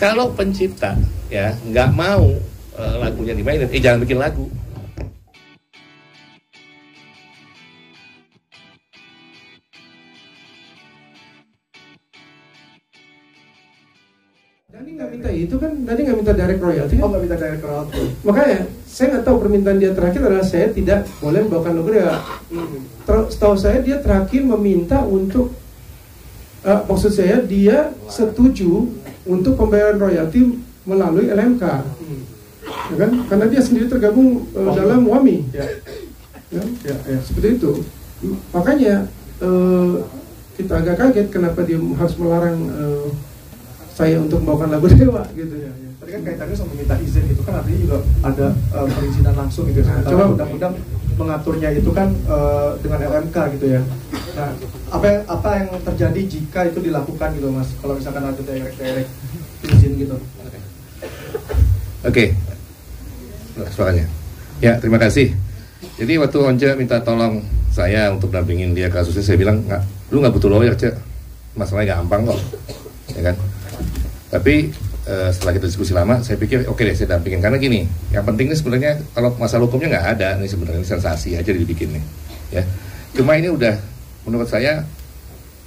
Kalau pencipta ya nggak mau lagunya dimainin, jangan bikin lagu. Dani nggak minta itu kan, Dani nggak minta direct royalty kan? Oh, nggak minta direct royalty. Makanya saya nggak tahu permintaan dia terakhir adalah saya tidak boleh membawakan lagu dia. Setahu saya dia terakhir meminta untuk maksud saya dia setuju untuk pembayaran royalti melalui LMK, ya kan? Karena dia sendiri tergabung dalam WAMI, ya, seperti itu. Makanya kita agak kaget kenapa dia harus melarang saya untuk membawakan lagu Dewa gitu ya. Tadi kan kaitannya sama minta izin itu kan artinya juga ada perizinan langsung gitu ya. Sementara undang-undang mengaturnya itu kan dengan LMK gitu ya. Nah, apa yang terjadi jika itu dilakukan gitu Mas? Kalau misalkan ada direct izin gitu. Oke. Suaranya. Ya, terima kasih. Jadi waktu Once minta tolong saya untuk dampingin dia kasusnya, saya bilang, lu nggak butuh lawyer, Cek. Masalahnya gampang kok. Ya kan? Tapi setelah kita diskusi lama, saya pikir oke deh saya dampingin. Karena gini, yang penting ini sebenarnya kalau masalah hukumnya nggak ada, ini sebenarnya sensasi aja dibikin nih. Ya. Cuma ini udah menurut saya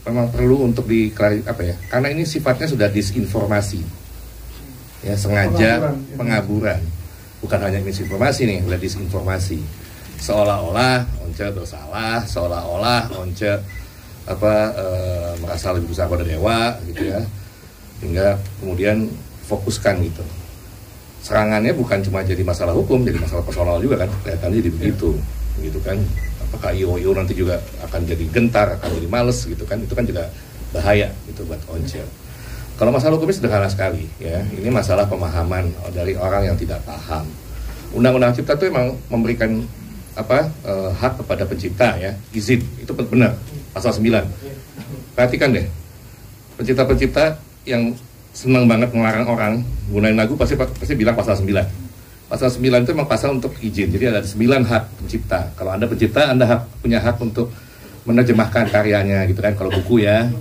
memang perlu untuk karena ini sifatnya sudah disinformasi. Ya, sengaja pengaburan. Bukan hanya misinformasi nih, udah disinformasi. Seolah-olah Once bersalah, seolah-olah Once merasa lebih besar pada Dewa gitu ya. Hingga kemudian fokuskan gitu. Serangannya bukan cuma jadi masalah hukum, jadi masalah personal juga kan, kelihatannya jadi begitu, gitu kan. Apakah IO nanti juga akan jadi gentar, akan jadi males gitu kan, itu kan juga bahaya gitu buat Once. Kalau masalah hukumnya sederhana sekali ya, ini masalah pemahaman dari orang yang tidak paham. Undang-undang Cipta itu memang memberikan hak kepada pencipta ya, izin, itu benar, pasal 9. Perhatikan deh, pencipta-pencipta yang senang banget melarang orang gunain lagu pasti bilang pasal 9. Pasal 9 itu memang pasal untuk izin. Jadi ada 9 hak pencipta. Kalau Anda pencipta, Anda punya hak untuk menerjemahkan karyanya gitu kan. Kalau buku ya,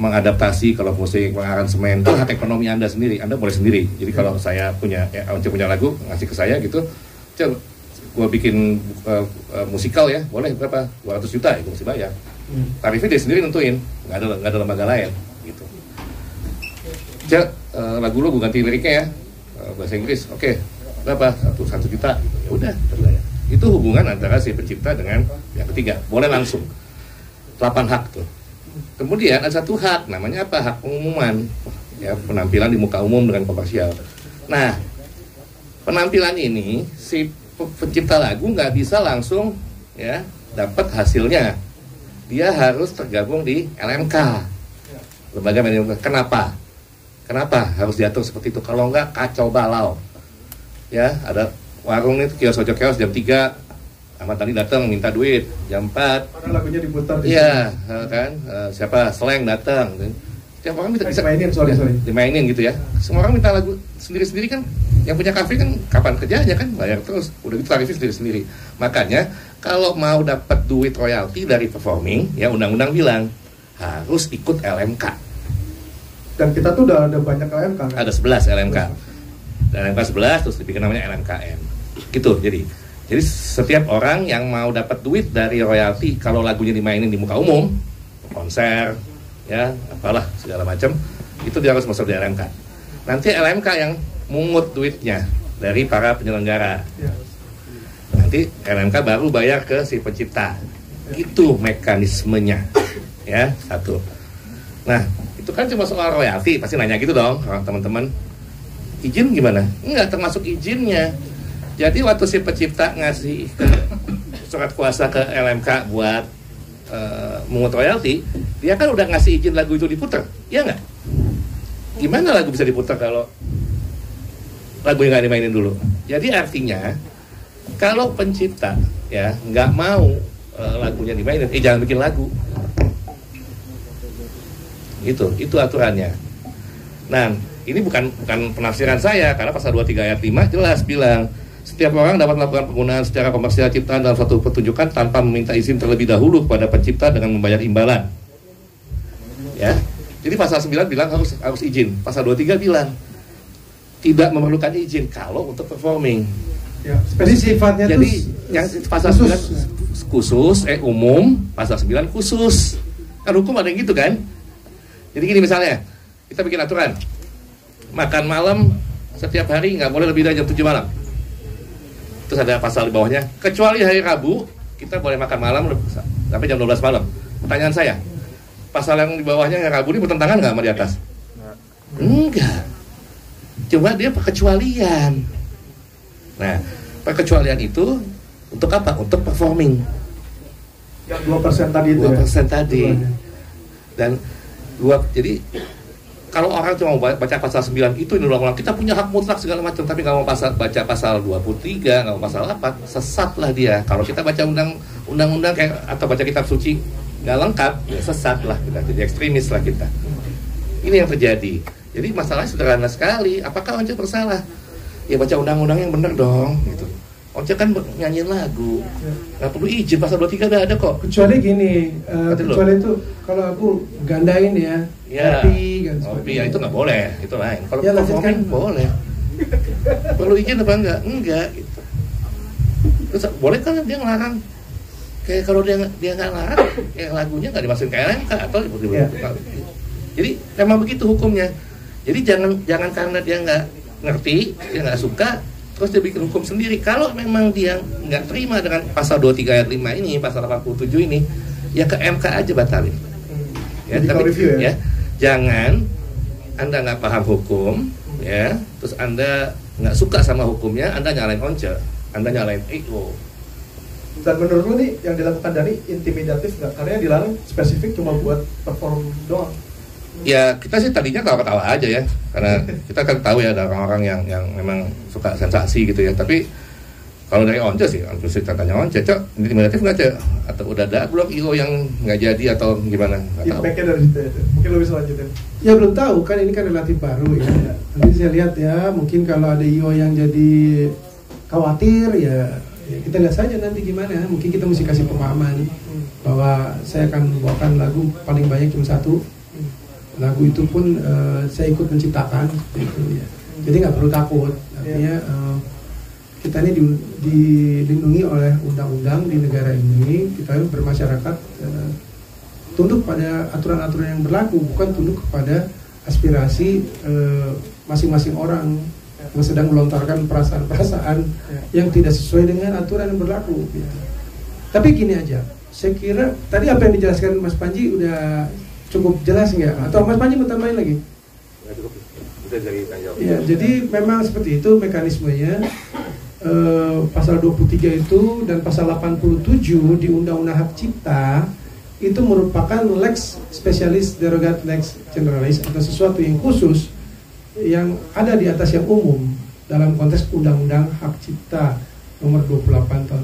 mengadaptasi, kalau musik, mengaransemen, itu hak ekonomi Anda sendiri. Anda boleh sendiri. Jadi kalau saya punya lagu, ngasih ke saya gitu, gue bikin musikal ya, boleh berapa? 200 juta itu mesti bayar. Tarifnya dia sendiri nentuin, nggak ada lembaga lain gitu. Lagu lo gue ganti liriknya ya, bahasa Inggris, oke, berapa? 1 juta gitu. Ya udah, terbayar. Itu hubungan antara si pencipta dengan yang ketiga, boleh langsung 8 hak tuh. Kemudian ada 1 hak, namanya apa? Hak pengumuman ya, penampilan di muka umum dengan komersial. Nah, penampilan ini si pencipta lagu nggak bisa langsung ya dapat hasilnya, dia harus tergabung di LMK, lembaga manajemen. Kenapa harus diatur seperti itu? Kalau nggak kacau balau ya. Ada warung itu kios ojok kios jam 3, Ahmad Dhani datang minta duit jam 4, karena lagunya diputar iya kan, siapa Slang datang, setiap orang bisa dimainin, dimainin gitu ya. Semua orang minta lagu sendiri-sendiri kan. Yang punya kafe kan kapan kerjanya kan, bayar terus, udah gitu tarifnya sendiri-sendiri. Makanya kalau mau dapat duit royalti dari performing, ya undang-undang bilang harus ikut LMK. Dan kita tuh udah ada banyak LMK kan? Ada 11 LMK. Dan LMK 11 terus dibikin namanya LMKN. Gitu. Jadi setiap orang yang mau dapat duit dari royalti kalau lagunya dimainin di muka umum, konser, ya, apalah segala macam, itu dia harus masuk di LMK. Nanti LMK yang mungut duitnya dari para penyelenggara. Nanti LMK baru bayar ke si pencipta. Itu mekanismenya. Ya, 1. Nah, itu kan cuma soal royalti, pasti nanya gitu dong teman-teman. Izin gimana? Enggak termasuk izinnya. Jadi waktu si pencipta ngasih surat kuasa ke LMK buat mungut royalti, dia kan udah ngasih izin lagu itu diputar, iya nggak? Gimana lagu bisa diputar kalau lagunya nggak dimainin dulu? Jadi artinya kalau pencipta ya nggak mau lagunya dimainin, jangan bikin lagu. Itu aturannya. Nah, ini bukan penafsiran saya, karena pasal 23 ayat 5 jelas bilang setiap orang dapat melakukan penggunaan secara komersial ciptaan dalam suatu pertunjukan tanpa meminta izin terlebih dahulu kepada pencipta dengan membayar imbalan. Ya. Jadi pasal 9 bilang harus izin. Pasal 23 bilang tidak memerlukan izin kalau untuk performing. Ya, jadi sifatnya jadi tuh yang pasal 9 khusus, umum, pasal 9 khusus. Kan hukum ada yang gitu kan? Jadi gini misalnya, kita bikin aturan. Makan malam setiap hari nggak boleh lebih dari jam 7 malam. Terus ada pasal di bawahnya, kecuali hari Rabu kita boleh makan malam sampai jam 12 malam. Pertanyaan saya, pasal yang di bawahnya yang Rabu ini bertentangan nggak sama di atas? Enggak. Cuma dia perkecualian. Nah, perkecualian itu untuk apa? Untuk performing. Yang 2% tadi itu 2% tadi. Dan jadi kalau orang cuma baca pasal 9 itu ini ulang-ulang, kita punya hak mutlak segala macam, tapi nggak mau baca pasal 23, nggak mau pasal apa, sesat lah dia. Kalau kita baca undang-undang kayak atau baca kitab suci nggak lengkap, ya sesat lah kita, jadi ekstremis lah kita. Ini yang terjadi. Jadi masalahnya sederhana sekali. Apakah Once bersalah? Ya baca undang-undang yang benar dong, gitu. Once kan nyanyiin lagu, nggak perlu izin, pasal 23 udah ada kok. Kecuali gini, kecuali itu kalau aku gandain ya, kopi, ya itu nggak boleh, itu lain. Kalau ya, performing boleh. Perlu izin apa enggak? Enggak, gitu. Terus boleh kan dia ngelarang? Kayak kalau dia nggak larang, ya lagunya nggak dimasukin ke LMK atau jadi memang begitu hukumnya. Jadi jangan karena dia nggak ngerti, dia nggak suka, terus dia bikin hukum sendiri. Kalau memang dia nggak terima dengan pasal 23 ayat 5 ini, pasal 87 ini, ya ke MK aja batalin. Ya, tapi ya, jangan Anda nggak paham hukum, ya, terus Anda nggak suka sama hukumnya, Anda nyalain Once, Anda nyalain IO. Dan menurut lu nih yang dilakukan Dani intimidatif nggak? Karena yang dilarang spesifik cuma buat perform doang. Ya kita sih tadinya ketawa-ketawa aja ya, karena kita kan tahu ya ada orang-orang yang memang suka sensasi gitu ya. Tapi kalau dari Once sih, terus kita tanya Once, Cok, intimidatif nggak Cok? Atau udah ada belum IO yang nggak jadi atau gimana? Feedbacknya dari situ ya, mungkin lo bisa lanjutin. Ya belum tahu, kan ini kan relatif baru ya. Nanti saya lihat ya, mungkin kalau ada IO yang jadi khawatir ya kita lihat saja nanti gimana. Mungkin kita mesti kasih pemahaman bahwa saya akan bawakan lagu paling banyak cuma satu. Lagu itu pun saya ikut menciptakan gitu ya. Jadi nggak perlu takut. Artinya kita ini dilindungi oleh undang-undang di negara ini. Kita bermasyarakat tunduk pada aturan-aturan yang berlaku, bukan tunduk kepada aspirasi masing-masing orang yang sedang melontarkan perasaan-perasaan yang tidak sesuai dengan aturan yang berlaku gitu. Tapi gini aja, saya kira tadi apa yang dijelaskan Mas Panji udah cukup jelas nggak? Atau Mas Panji mau tambahin lagi? Ya, jadi memang seperti itu mekanismenya. Pasal 23 itu dan pasal 87 di Undang-Undang Hak Cipta itu merupakan lex specialis derogat lex generalis atau sesuatu yang khusus yang ada di atas yang umum dalam konteks Undang-Undang Hak Cipta nomor 28 tahun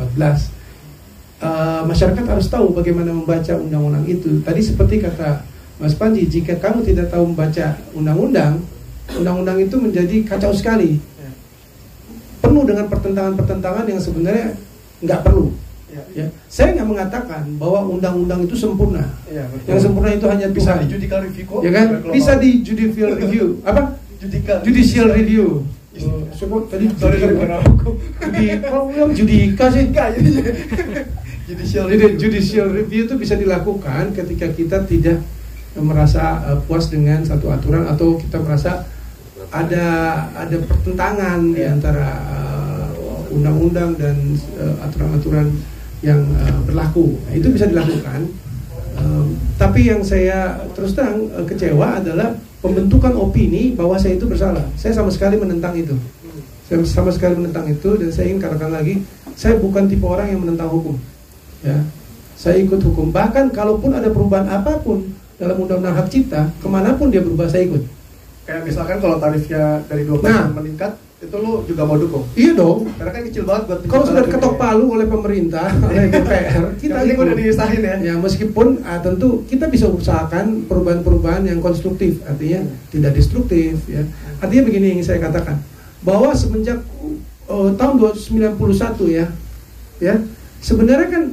2014. Masyarakat harus tahu bagaimana membaca undang-undang itu. Tadi seperti kata Mas Panji, jika kamu tidak tahu membaca undang-undang itu menjadi kacau sekali, penuh dengan pertentangan-pertentangan yang sebenarnya nggak perlu. Ya. Saya nggak mengatakan bahwa undang-undang itu sempurna. Yang sempurna itu hanya Tuhan. Bisa di judicial review kok. Ya kan? Bisa di judicial review. Apa? Judicial review. Sebut tadi judika sih. Judicial review itu bisa dilakukan ketika kita tidak merasa puas dengan satu aturan atau kita merasa ada pertentangan di antara undang-undang dan aturan-aturan yang berlaku. Nah, itu bisa dilakukan. Tapi yang saya terus terang kecewa adalah pembentukan opini bahwa saya itu bersalah. Saya sama sekali menentang itu. Dan saya ingin katakan lagi, saya bukan tipe orang yang menentang hukum. Ya, saya ikut hukum. Bahkan kalaupun ada perubahan apapun dalam Undang-Undang Hak Cipta, kemanapun dia berubah saya ikut. Kayak misalkan kalau tarifnya dari 20% meningkat, itu lo juga mau dukung? Iya dong. Karena kan kecil banget buat. Kalau sudah diketok palu oleh pemerintah, oleh DPR, kita ini udah diusahain ya. Ya meskipun tentu kita bisa usahakan perubahan-perubahan yang konstruktif, artinya tidak destruktif. Ya. Artinya begini yang saya katakan, bahwa semenjak tahun 1991 ya, sebenarnya kan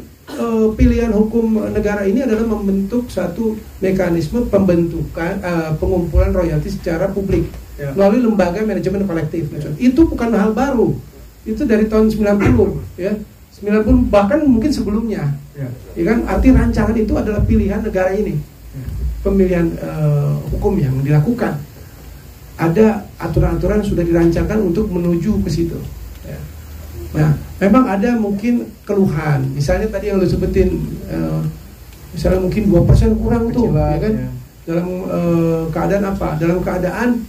pilihan hukum negara ini adalah membentuk satu mekanisme pembentukan pengumpulan royalti secara publik melalui lembaga manajemen kolektif. Itu bukan hal baru. Itu dari tahun 90 ya. 90 bahkan mungkin sebelumnya. Ya kan, arti rancangan itu adalah pilihan negara ini. Pemilihan hukum yang dilakukan. Ada aturan-aturan yang sudah dirancangkan untuk menuju ke situ. Ya. Nah, memang ada mungkin keluhan. Misalnya tadi yang lo sebutin, misalnya mungkin 2% kurang tuh, ya kan? Ya. Dalam keadaan apa? Dalam keadaan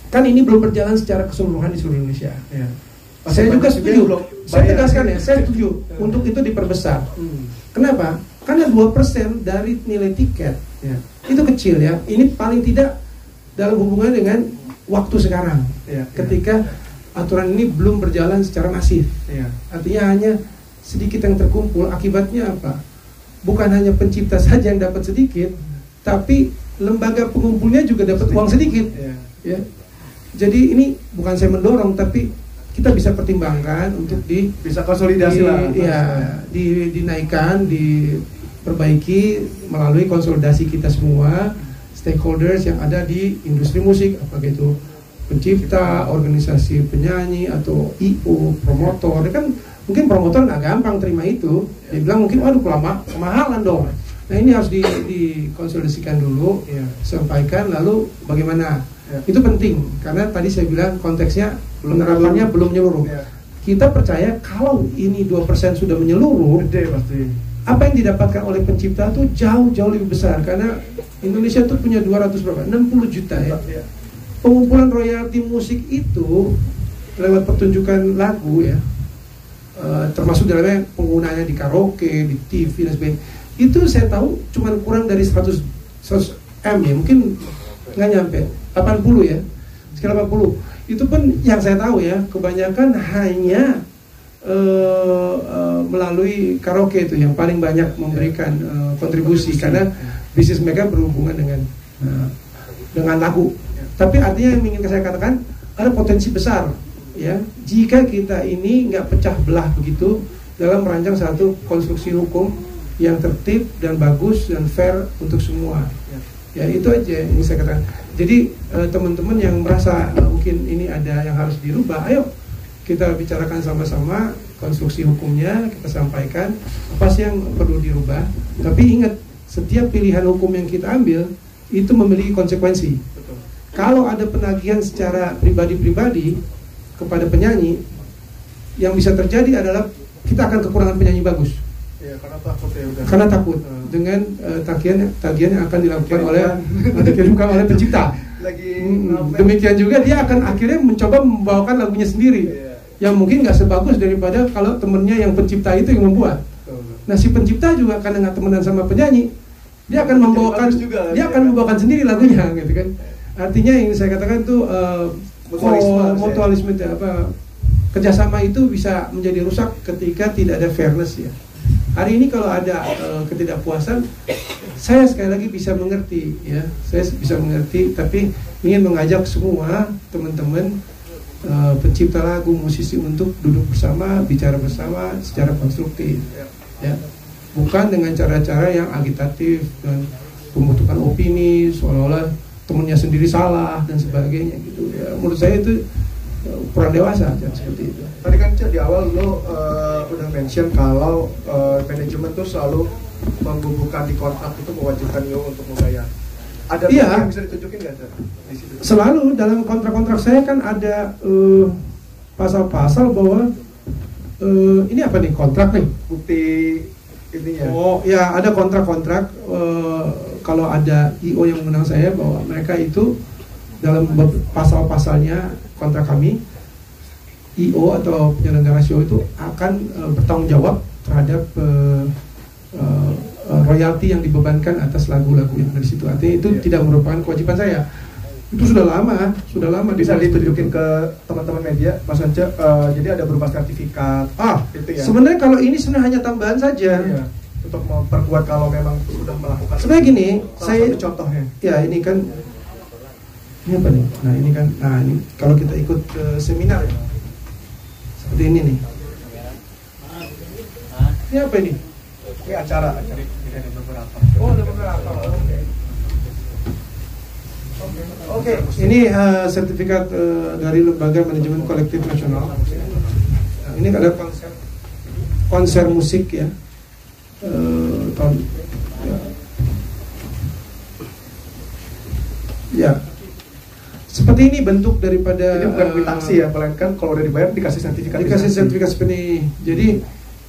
kan ini belum berjalan secara keseluruhan di seluruh Indonesia. Ya. Saya juga setuju. Saya tegaskan ya, saya setuju untuk itu diperbesar. Kenapa? Karena 2% dari nilai tiket itu kecil ya. Ini paling tidak dalam hubungan dengan waktu sekarang. Ketika aturan ini belum berjalan secara masif. Artinya hanya sedikit yang terkumpul. Akibatnya apa? Bukan hanya pencipta saja yang dapat sedikit, tapi lembaga pengumpulnya juga dapat uang sedikit. Ya. Jadi ini bukan saya mendorong, tapi kita bisa pertimbangkan untuk bisa konsolidasi lah. Dinaikkan, diperbaiki melalui konsolidasi kita semua stakeholders yang ada di industri musik, apakah itu pencipta, organisasi penyanyi atau IO, promotor. Dia kan mungkin promotor nggak gampang terima itu. Dia bilang mungkin waduh kemahalan dong. Nah ini harus dikonsolidasikan dulu, sampaikan lalu bagaimana. Itu penting karena tadi saya bilang konteksnya penerapannya belum menyeluruh. Kita percaya kalau ini 2% sudah menyeluruh, pasti. Apa yang didapatkan oleh pencipta itu jauh lebih besar karena Indonesia itu punya 60 juta ya. Pengumpulan royalti musik itu lewat pertunjukan lagu ya, termasuk dalamnya penggunaannya di karaoke, di TV dan sebagainya. Itu saya tahu cuma kurang dari 100 M ya, mungkin nggak nyampe 80 ya, sekitar 80. Itu pun yang saya tahu ya, kebanyakan hanya melalui karaoke itu yang paling banyak memberikan kontribusi karena bisnis mereka berhubungan dengan lagu. Tapi artinya yang ingin saya katakan ada potensi besar ya jika kita ini nggak pecah belah begitu dalam merancang satu konstruksi hukum yang tertib dan bagus dan fair untuk semua. Ya itu aja yang saya katakan. Jadi teman-teman yang merasa mungkin ini ada yang harus dirubah, ayo kita bicarakan sama-sama konstruksi hukumnya, kita sampaikan apa sih yang perlu dirubah. Tapi ingat, setiap pilihan hukum yang kita ambil itu memiliki konsekuensi. Betul. Kalau ada penagihan secara pribadi-pribadi kepada penyanyi, yang bisa terjadi adalah kita akan kekurangan penyanyi bagus. Ya, karena takut ya udah. Karena takut dengan tagihan yang akan dilakukan dikirimkan oleh pencipta. Demikian juga dia akan akhirnya mencoba membawakan lagunya sendiri. Yang mungkin nggak sebagus daripada kalau temennya yang pencipta itu yang membuat. Nah si pencipta juga karena nggak temenan sama penyanyi, dia akan membawakan sendiri lagunya, gitu kan. Artinya yang saya katakan tuh mutualisme kerjasama itu bisa menjadi rusak ketika tidak ada fairness ya. Hari ini kalau ada ketidakpuasan, saya sekali lagi bisa mengerti ya, saya bisa mengerti, tapi ingin mengajak semua teman-teman pencipta lagu, musisi untuk duduk bersama, bicara bersama secara konstruktif, ya, bukan dengan cara-cara yang agitatif dan pembentukan opini seolah-olah temennya sendiri salah dan sebagainya gitu. Ya, menurut saya itu kurang dewasa dan seperti itu. Tadi kan di awal lo udah mention kalau manajemen tuh selalu menggugurkan di kontrak itu mewajibkan lo untuk membayar. Ada yang bisa ditunjukin nggak di situ? Selalu dalam kontrak-kontrak saya kan ada pasal-pasal bahwa ini apa nih, kontrak nih, bukti ininya. Oh ya, ada kontrak-kontrak kalau ada IO yang menang saya bahwa mereka itu dalam pasal-pasalnya kontrak kami, IO atau penyelenggara show itu akan bertanggung jawab terhadap royalti yang dibebankan atas lagu-lagu yang ada di situ. Artinya itu tidak merupakan kewajiban saya. Itu sudah lama. Bisa ditunjukin ke teman-teman media, Mas Ance. Jadi ada berupa sertifikat. Itu ya. Sebenarnya kalau ini sebenarnya hanya tambahan saja. Iya. Untuk memperkuat kalau memang sudah melakukan. Sebenarnya gini, saya contohnya. Ya ini kan, ini apa nih? Nah ini kalau kita ikut seminar ya, seperti ini nih. Ini apa ini? Ini acara. Jadi ada beberapa. Oh, ada beberapa. Oke. Ini sertifikat dari Lembaga Manajemen Kolektif Nasional. Nah, ini ada konser musik ya. Tahun ya. Seperti ini bentuk daripada ini bukan kwitansi ya, melainkan kalau udah dibayar dikasih sertifikat. Dikasih sertifikat seperti ini. Jadi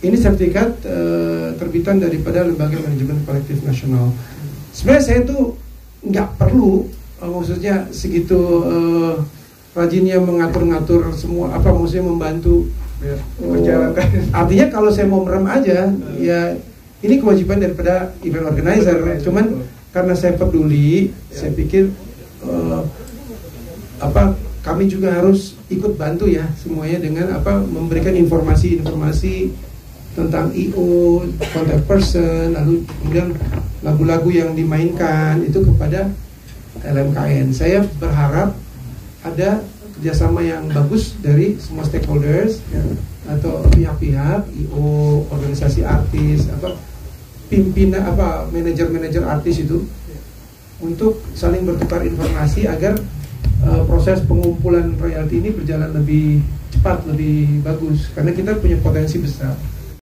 ini sertifikat terbitan daripada Lembaga Manajemen Kolektif Nasional. Sebenarnya saya tuh nggak perlu, maksudnya segitu rajinnya mengatur-ngatur semua, apa maksudnya membantu menjalankan. Artinya kalau saya mau merem aja, ya ini kewajiban daripada event organizer. Cuman karena saya peduli, saya pikir kami juga harus ikut bantu ya semuanya dengan memberikan informasi-informasi tentang IO, contact person, lalu kemudian lagu-lagu yang dimainkan itu kepada LMKN. Saya berharap ada kerjasama yang bagus dari semua stakeholders ya, atau pihak-pihak IO, organisasi artis, pimpinan manajer-manajer artis itu untuk saling bertukar informasi agar proses pengumpulan royalti ini berjalan lebih cepat, lebih bagus, karena kita punya potensi besar.